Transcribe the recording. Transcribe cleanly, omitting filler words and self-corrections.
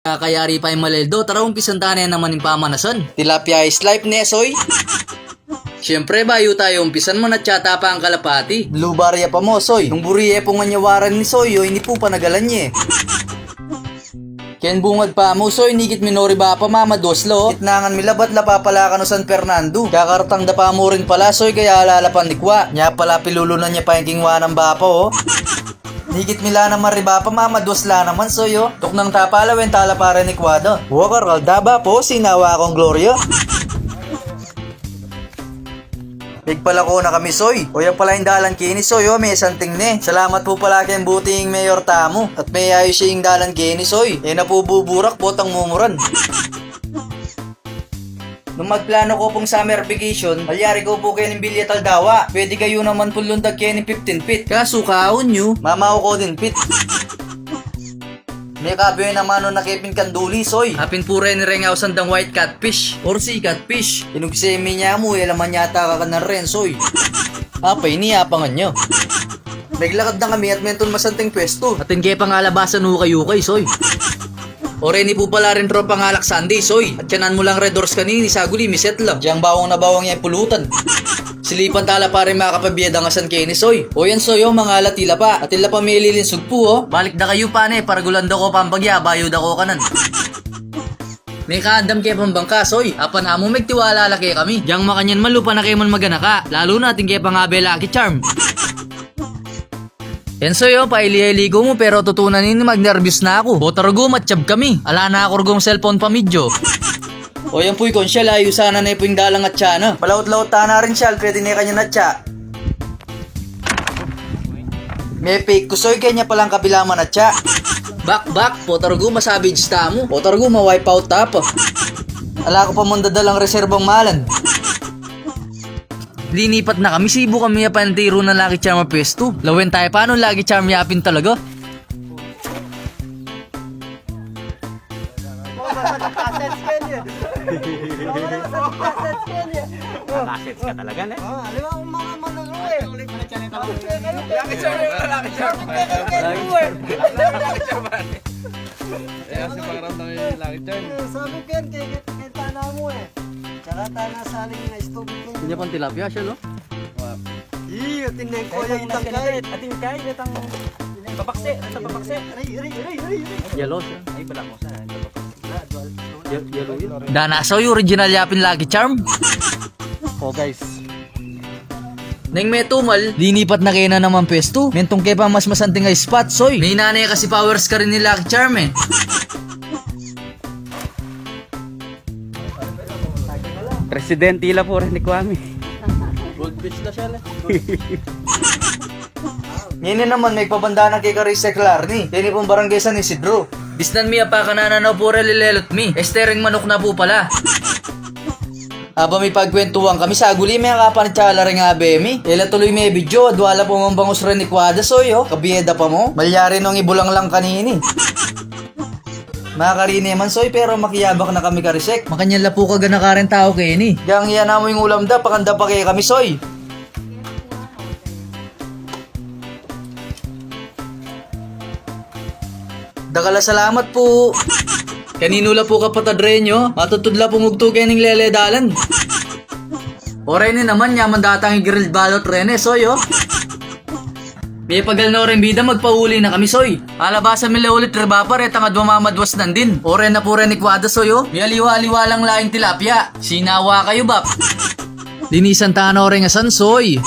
Kakayari pa yung maleldo, tara umpisan tayo naman yung pamanason. Tilapia is life ne, soy. Siyempre, bayo tayo umpisan mo na tsata pa ang kalapati. Blue barya pa mo, soy. Nung buriye po manyawaran ni soy, hindi po pa nagalan niya. Ken bungad pa mo, soy, nigit minori ba pa mama doslo. Itnangan milabat la papala ka no San Fernando. Kakartang da pa mo rin pala, soy, kaya alalapan di kwa. Nya pala pilulunan niya pa yung kingwa ng bapa, oh. Higit mila na mariba pa mamadwas la naman soyo. Tuk nang tapalawen tala para ni Kwado. Wakar kaldaba po sinawa akong Gloria. Pala ko na kami soy. O yan pala yung dalan kini soyo. May santing ne. Salamat po pala kayong buting Mayor Tamo. At may ayos siya yung dalan kini soy. E na po buburak potang mumuran. Nung magplano ko pong summer vacation, palyari ko po kayo ng Bilya Taldawa. Pwede kayo naman po lundag kayo ng 15 feet. Kaso kaon nyo, mamaw ko din feet. May kabyo naman no nakipin kanduli, soy. Hapin po rin rengaw sandang white catfish. Or si catfish. Inugsemi niya mo, ilaman yata ka na rin, soy. Apay niya pangan nyo. Naglakad na kami at menton masanting pwesto. Atin kayo pangalabasan ukay-ukay, soy. Oreni po pala rin tropang alak Sunday, soy. At yanan mo lang red doors kanini, saguli, misetla. Diyang bawang na bawang yan pulutan. Silipan tala pa rin makakapabiyada nga san kini, soy. O yan, soy, mga alatila pa. At ila pa may ililinsog po, oh. Balik da kayo pa, ne, para gulanda ko pampagya, bayo da ko kanan. May kaandam kaya pambangka, soy. Apan amo magtiwala laki kami. Diyang makanyan malupa na kayo man maganaka. Lalo natin kaya pangabe Lucky Charm. Yan soy, oh, paili-ligo mo pero tutunan nini mag-nervous na ako. Botargo matchab kami. Ala na ako rugong cellphone pa medyo. O yan po'y konsyal, ayo sana na po yung dalang at siya na. Palaut-laut na rin siya, pwede na kanya na siya. May fake ko soy, kanya palang kabilaman at siya. Back, botargo masabi jista mo. Botargo ma-wipe out tapa. Ala ko pa mong dadalang reserbang malan. Linipat na kami, sibo kami yapantiro na Lucky Charm pesto. Lawen tayo paano Lucky Charm yapin talaga? Assets ka talaga, ne? Alam mo kung mga manalo eh. Lucky Charm. Kasi pangaramdam yung Lucky Charm. Sabi ko yan, kay tana mo eh. Tsaka tana saling na istubig ko. Hindi pang tilapia siya, no? Iyo, tineng ko yung tangkay. Ating kay, itang papakse. Ito papakse. Aray. Yellow siya. Ay, bala mo sa Yellow yun. Danasaw yung original yapin Lucky Charm. Oh, guys. Neng may tumal, linipat na kayo na naman pesto. Mentong kayo pa mas masanting ay spot, soy. May nanay kasi powers ka rin ni Lucky Charm eh. Presidente ila po rin ni Kwame. Goldfish na siya, Ngayon naman, may pabandanan kay Carissa Clarny. Yan pong barangay San Isidro. Bisnan miya pa kanananaw po relilelot mi. Estering manok na po pala. Aba may pagkwentuhan kami sa guli may kapan tsala rin nga bemi. Ila tuloy may video, adwala po mong bangus rin ni Kwada soy, oh. Kabiyeda pa mo. Malyari nung ibulang lang kanini. Makarini man soy pero makiyabak na kami karisek. Makanyan la po ka gana ka rin tao kayo ni. Yang yan na mo yung ulam da, pakanda pa kayo kami soy. Dakala salamat po. Kanino la po kapatadre nyo? Matutudla po mugtugay ng leledalan. Oray ni naman yaman datang i-grilled balot rene soy, oh. May pagal na rin bida magpauli na kami soy. Alabasan mila ulit reba pa retang adwa mamadwas nandin. Oray na po rin ni Kwada soy, oh. May aliwa-aliwa lang laing tilapia. Sinawa kayo bap. Linisan tano rin nga san soy.